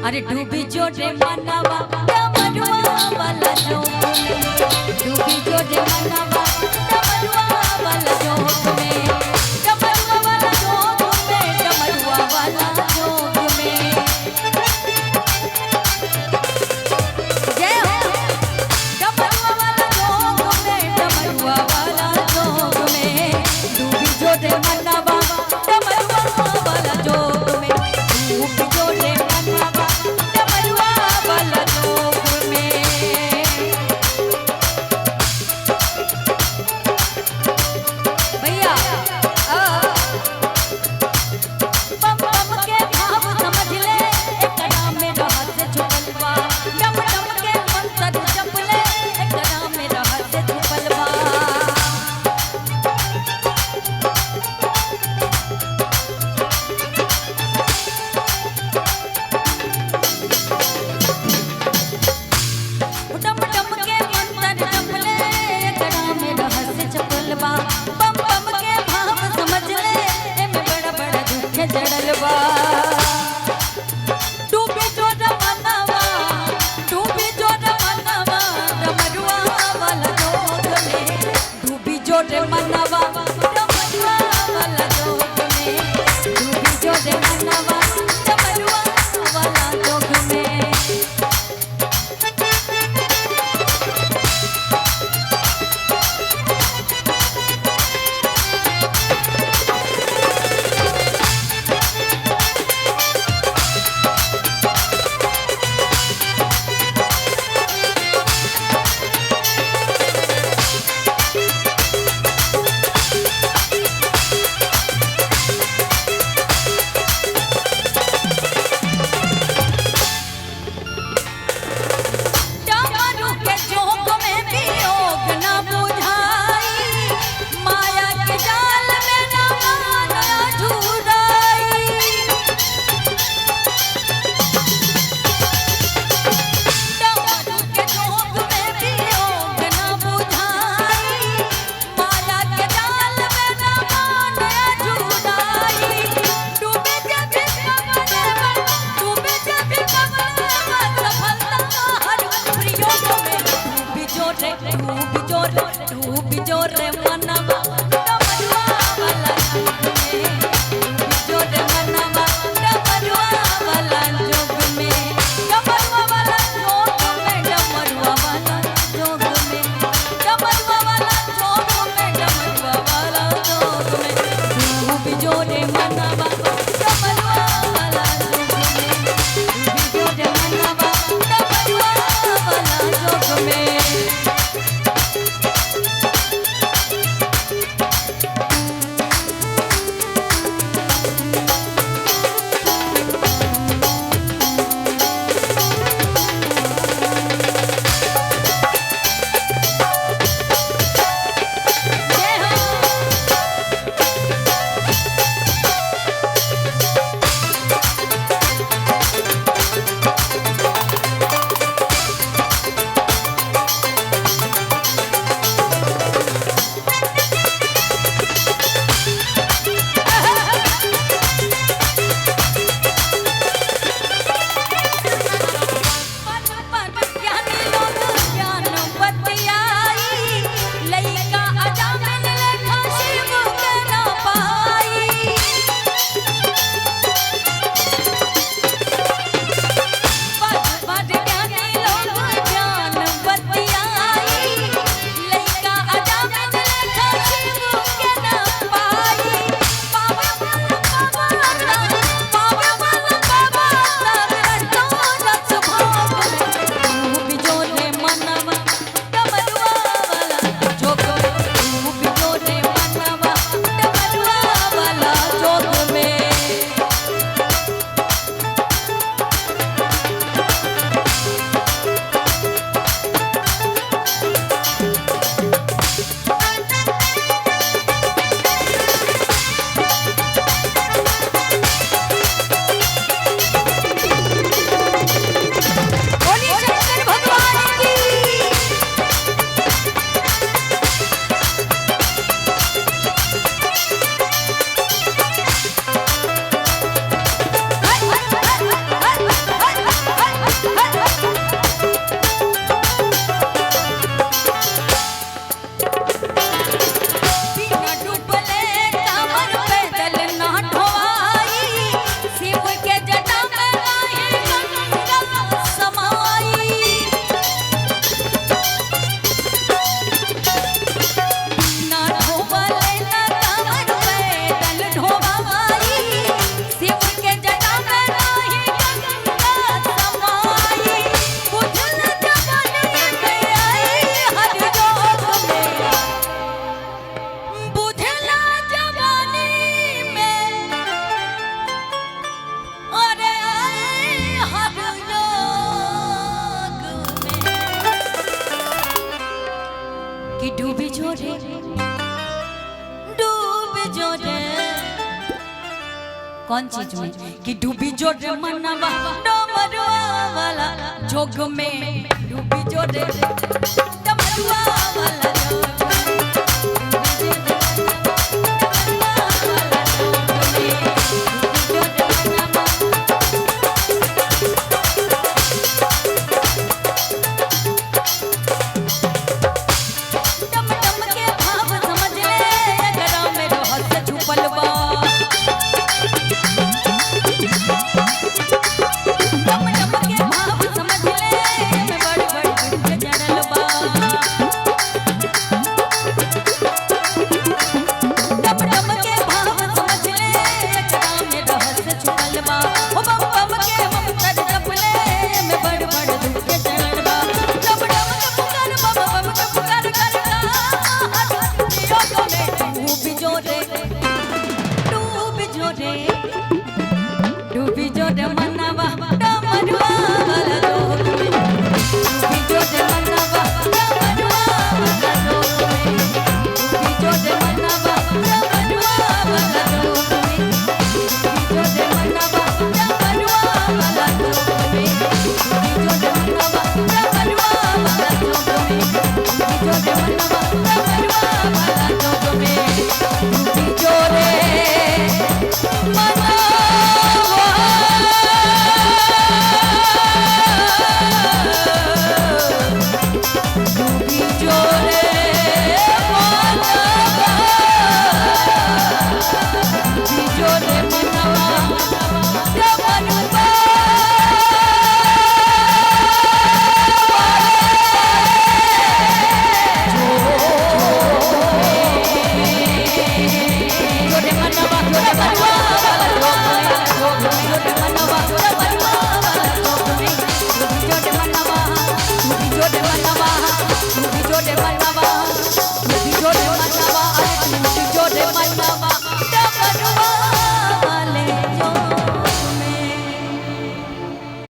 अरे डूबी जोड़े मनवा डमरुआ वाला जोग में, डूबी जोड़े मनवा डमरुआ वाला जोग में, डमरुआ वाला जोग में, डमरुआ वाला जोग में। जय हो। डमरुआ वाला जोग में, डमरुआ वाला जोग में, डूबी जोड़े मनवा डमरुआ वाला जोग में, डूबी जोड़े मनवा डमरुआ वाला जोग में। भैया बम बम के भाव समझ ले, एक नाम में रहस्य छुपल बा, डम डम के मंत्र जप ले, एक नाम में रहस्य छुपल बा। डम डम के मंत्र जप ले, एक नाम में रहस्य छुपल बा, बम बम के भाव समझ ले, एमे बड़ा बड़ा दुख जड़ल बा। डूबी जोड़ मनवा, डूबी जोड़ मनवा डमरुआ वाला जोग में, डूबी जोड़ मनवा डमरुआ वाला जोग में, डूबी जोड़ मनवा डमरुआ वाला जोग में। डमरू के जोग में वियोग न बुझाई, माया के जाल में न माना झुराई। डमरू के जोग में वियोग न बुझाई, माया के जाल में न माना झुराई। डूबे जब कमरे में, डूबे जब कमरे में, सफलता हर प्रयोग में, डूबी जोड़े, डूबी जोड़े, डूबी जोड़े मनवा डमरुआ वाला जोग में, डूबी जोड़े मनवा डमरुआ वाला जोग में, डमरुआ वाला जोग में, डमरुआ वाला जोग में, डमरुआ वाला जोग में, डमरुआ वाला जोग में, डूबी जोड़े मनवा डमरुआ वाला जोग में, डूबी जोड़े मनवा डमरुआ वाला जोग में। जय हो। कौन चीज में कि डूबी जो रे मनवा डमरुआ वाला जोग में डूबी जो रे डमरुआ वाला